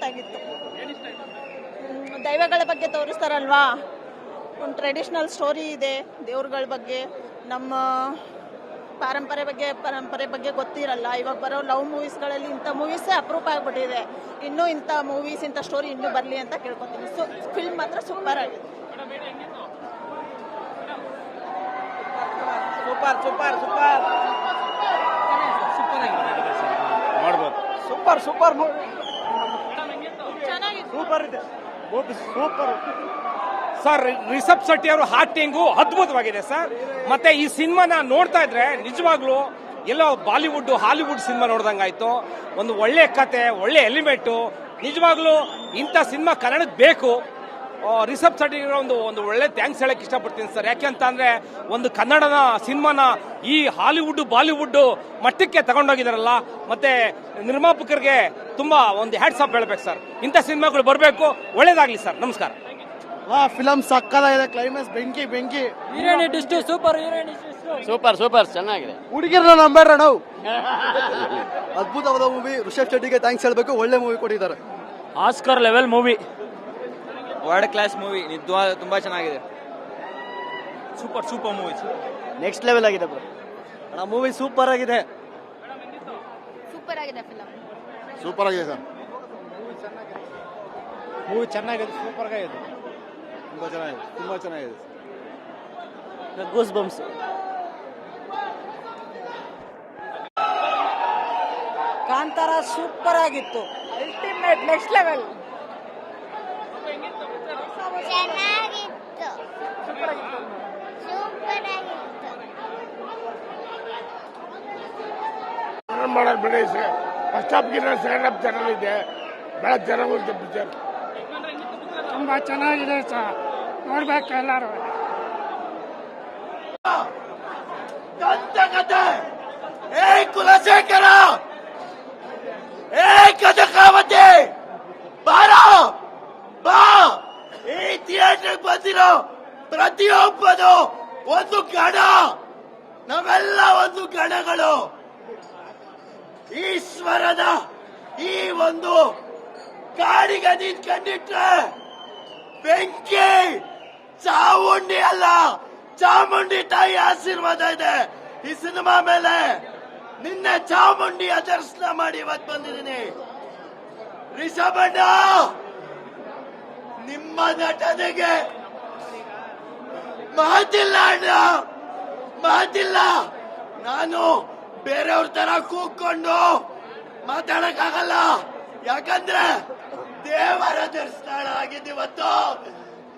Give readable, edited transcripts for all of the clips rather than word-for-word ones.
ಸಖತ್ತಾಗಿತ್ತು. ದೈವಗಳ ಬಗ್ಗೆ ತೋರಿಸ್ತಾರಲ್ವಾ, ಒಂದು traditional story ಇದೆ ದೇವ್ರಗಳ ಬಗ್ಗೆ. ನಮ್ಮ ಪರಂಪರೆ ಬಗ್ಗೆ ಗೊತ್ತಿರಲ್ಲ. ಇವಾಗ ಬರೋ ಲವ್ ಮೂವೀಸ್ಗಳಲ್ಲಿ ಇಂಥ ಮೂವೀಸೇ ಅಪರೂಪ ಆಗ್ಬಿಟ್ಟಿದೆ. ಇನ್ನೂ ಇಂಥ ಮೂವೀಸ್, ಇಂಥ ಸ್ಟೋರಿ ಇನ್ನೂ ಬರಲಿ ಅಂತ ಕೇಳ್ಕೊತೀನಿ. ಫಿಲ್ಮ್ ಮಾತ್ರ ಸೂಪರ್ ಆಗಿದೆ. ಸೂಪರ್ ಸೂಪರ್ ಸೂಪರ್ ಮಾಡ್ಬೋದು. ಸೂಪರ್ ಸೂಪರ್ ಸೂಪರ್ ಇದೆ, ಸೂಪರ್ ಸರ್. ರಿಷಬ್ ಶೆಟ್ಟಿ ಅವರು ಆಕ್ಟಿಂಗು ಅದ್ಭುತವಾಗಿದೆ ಸರ್. ಮತ್ತೆ ಈ ಸಿನಿಮಾನ ನೋಡ್ತಾ ಇದ್ರೆ ನಿಜವಾಗ್ಲೂ ಎಲ್ಲೋ ಬಾಲಿವುಡ್ ಹಾಲಿವುಡ್ ಸಿನಿಮಾ ನೋಡ್ದಂಗಾಯ್ತು. ಒಂದು ಒಳ್ಳೆ ಕತೆ, ಒಳ್ಳೆ ಎಲಿಮೆಂಟು. ನಿಜವಾಗ್ಲೂ ಇಂಥ ಸಿನಿಮಾ ಕನ್ನಡಕ್ಕೆ ಬೇಕು. ರಿಷಬ್ ಶೆಟ್ಟಿ ಒಂದು ಒಳ್ಳೆ ಥ್ಯಾಂಕ್ಸ್ ಹೇಳಕ್ ಇಷ್ಟಪಡ್ತೀನಿ ಸರ್. ಯಾಕೆಂತ ಅಂದ್ರೆ ಒಂದು ಕನ್ನಡನ ಸಿನಿಮಾನ ಈ ಹಾಲಿವುಡ್ ಬಾಲಿವುಡ್ ಮಟ್ಟಕ್ಕೆ ತಗೊಂಡೋಗಿದಾರಲ್ಲ. ಮತ್ತೆ ನಿರ್ಮಾಪಕರಿಗೆ ತುಂಬಾ ಒಂದು ಹ್ಯಾಟ್ಸ್ ಆಫ್ ಹೇಳ್ಬೇಕು ಸರ್. ಇಂಥ ಸಿನಿಮಾಗಳು ಬರಬೇಕು. ಒಳ್ಳೇದಾಗ್ಲಿ ಸರ್. ನಮಸ್ಕಾರ. ಫಿಲಮ್ ಸಕ್ಕದಾಗಿದೆ. ಕ್ಲೈಮ್ಯಾಕ್ಸ್ ಬೆಂಕಿ ಬೆಂಕಿ. ಸೂಪರ್ ಸೂಪರ್ ಚೆನ್ನಾಗಿದೆ. ಹುಡುಗಿರನ್ನ ನಂಬೇಡ್ರ ನಾವು. ಅದ್ಭುತವಾದ ಮೂವಿ. ರಿಷಬ್ ಶೆಟ್ಟಿಗೆ ಥ್ಯಾಂಕ್ಸ್ ಹೇಳ್ಬೇಕು. ಒಳ್ಳೆ ಮೂವಿ ಕೊಟ್ಟಿದ್ದಾರೆ. Oscar level movie, world class movie. ತುಂಬಾ ಚೆನ್ನಾಗಿದೆ. Super super movie. Next level ಆಗಿದೆ ಬ್ರೋ. ಅಣ್ಣ ಮೂವಿ ಸೂಪರ್ ಆಗಿದೆ. ಸೂಪರ್ ಆಗಿದೆ ಫಿಲಮ್. ಸೂಪರ್ ಆಗಿದೆ ಸರ್. ಮೂವಿ ಚೆನ್ನಾಗಿದೆ, ಸೂಪರ್ ಆಗಿದೆ. ತುಂಬಾ ಚೆನ್ನಾಗಿದೆ, ತುಂಬಾ ಚೆನ್ನಾಗಿದೆ. Goose bumps. ಕಾಂತಾರ ಸೂಪರ್ ಆಗಿತ್ತು. Ultimate next level. ಚೆನ್ನಾಗಿತ್ತು, ಸೂಪರ್ ಆಗಿತ್ತು. ಮಾಡೋದು ಬಿಡಿ. ಫಸ್ಟ್ ಹಾಫ್ ಗಿನ್ನ ಸೆಕೆಂಡ್ ಹಾಫ್ ಚೆನ್ನಾಗಿದೆ. ಬೆಳ ಚೆನ್ನಾಗುತ್ತೆ ಪಿಕ್ಚರ್. ತುಂಬಾ ಚೆನ್ನಾಗಿದೆ ಸರ್, ನೋಡ್ಬೇಕು ಎಲ್ಲಾರು. ಕುಲಶೇಖರ, ಕಥಕಾವತಿ, ಬಾರ ಬಾ. ಈ ಥಿಯೇಟರ್ ಬಂದಿರೋ ಪ್ರತಿಯೊಬ್ಬನು ಒಂದು ಗಣ. ನಾವೆಲ್ಲ ಒಂದು ಗಣಗಳು. ಈಶ್ವರನ ಈ ಒಂದು ಕಾಡಿಗೆ ನಿಂತ್ಕೊಂಡಿಟ್ರೆ ಬೆಂಕಿ. ಚಾಮುಂಡಿ ಅಲ್ಲ, ಚಾಮುಂಡಿ ತಾಯಿ ಆಶೀರ್ವಾದ ಇದೆ ಈ ಸಿನಿಮಾ ಮೇಲೆ. ನಿನ್ನೆ ಚಾಮುಂಡಿಯ ದರ್ಶನ ಮಾಡಿ ಇವತ್ತು ಬಂದಿದ್ದೀನಿ. ರಿಷಭಣ್ಣ, ನಿಮ್ಮ ನಟನೆಗೆ ಮಾತಿಲ್ಲ ಅಣ್ಣ, ಮಾತಿಲ್ಲ. ನಾನು ಬೇರೆಯವ್ರ ತರ ಕೂತ್ಕೊಂಡು ಮಾತಾಡಕ್ಕಾಗಲ್ಲ. ಯಾಕಂದ್ರೆ ದೇವರ ದರ್ಶನ ಆಗಿದ್ದಿವತ್ತು.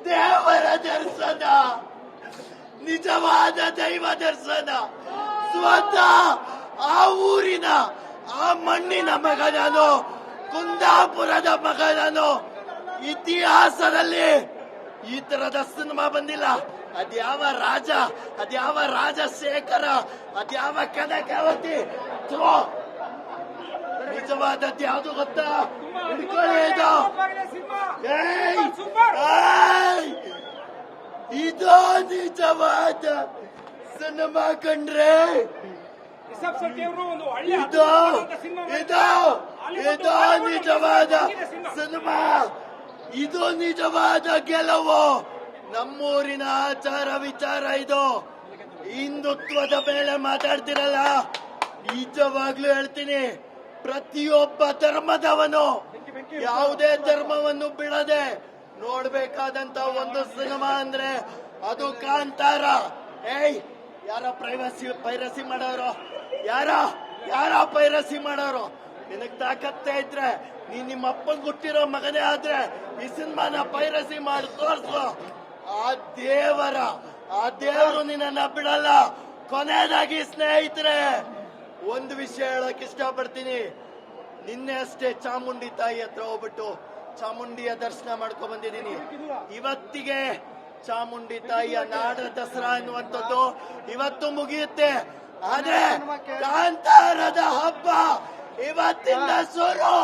ದೇವರ ದರ್ಶನ, ನಿಜವಾದ ದೈವ ದರ್ಶನ. ಸ್ವತಃ ಆ ಊರಿನ, ಆ ಮಣ್ಣಿನ ಮಗ ನಾನು, ಕುಂದಾಪುರದ ಮಗ ನಾನು. ಇತಿಹಾಸದಲ್ಲಿ ಈ ತರದ ಸಿನಿಮಾ ಬಂದಿಲ್ಲ. ಅದ್ಯಾವ ರಾಜ, ಅದ್ಯಾವ ರಾಜಶೇಖರ, ಅದ್ಯಾವ ಕನಕಾವತಿ. ನಿಜವಾದದ್ದು ಯಾವುದು ಗೊತ್ತಾ? ಹಿಡ್ಕೊಳ್ಳಿ ಇದು. ಇದು ನಿಜವಾದ ಸಿನಿಮಾ ಕಂಡ್ರೆ. ಇದು ನಿಜವಾದ ಸಿನಿಮಾ. ಇದು ನಿಜವಾದ ಗೆಲುವು. ನಮ್ಮೂರಿನ ಆಚಾರ ವಿಚಾರ ಇದು. ಹಿಂದುತ್ವದ ಮೇಲೆ ಮಾತಾಡ್ತಿರಲ್ಲ, ನಿಜವಾಗ್ಲೂ ಹೇಳ್ತೀನಿ, ಪ್ರತಿಯೊಬ್ಬ ಧರ್ಮದವನು ಯಾವುದೇ ಧರ್ಮವನ್ನು ಬಿಡದೆ ನೋಡ್ಬೇಕಾದಂತ ಒಂದು ಸಿನಿಮಾ ಅಂದ್ರೆ ಅದು ಕಾಂತಾರ. ಯಾರ ಪೈರಸಿ ಮಾಡೋರು? ಯಾರ ಪೈರಸಿ ಮಾಡೋರು? ನಿನಗ್ ತಾಕತ್ತೆ ಇದ್ರೆ ನೀನ್ ನಿಮ್ಮ ಅಪ್ಪನ್ ಹುಟ್ಟಿರೋ ಮಗನೇ ಆದ್ರೆ ಈ ಸಿನಿಮಾನ ಪೈರಸಿ ಮಾಡಿ ತೋರ್ಸು. ಆ ದೇವರು ನಿನ್ನ ಬಿಡಲ್ಲ. ಕೊನೆಯದಾಗಿ ಸ್ನೇಹಿತರೆ, ಒಂದು ವಿಷಯ ಹೇಳಕ್ ಇಷ್ಟಪಡ್ತೀನಿ. ನಿನ್ನೆ ಅಷ್ಟೇ ಚಾಮುಂಡಿ ತಾಯಿ ಹತ್ರ ಹೋಗ್ಬಿಟ್ಟು ಚಾಮುಂಡಿಯ ದರ್ಶನ ಮಾಡ್ಕೊ ಬಂದಿದ್ದೀನಿ. ಇವತ್ತಿಗೆ ಚಾಮುಂಡಿ ತಾಯಿಯ ನಾಡ ದಸರಾ ಅನ್ನುವಂಥದ್ದು ಇವತ್ತು ಮುಗಿಯುತ್ತೆ. ಆದ್ರೆ ಕಾಂತಾರದ ಹಬ್ಬ ಇವತ್ತಿಂದ ಶುರು.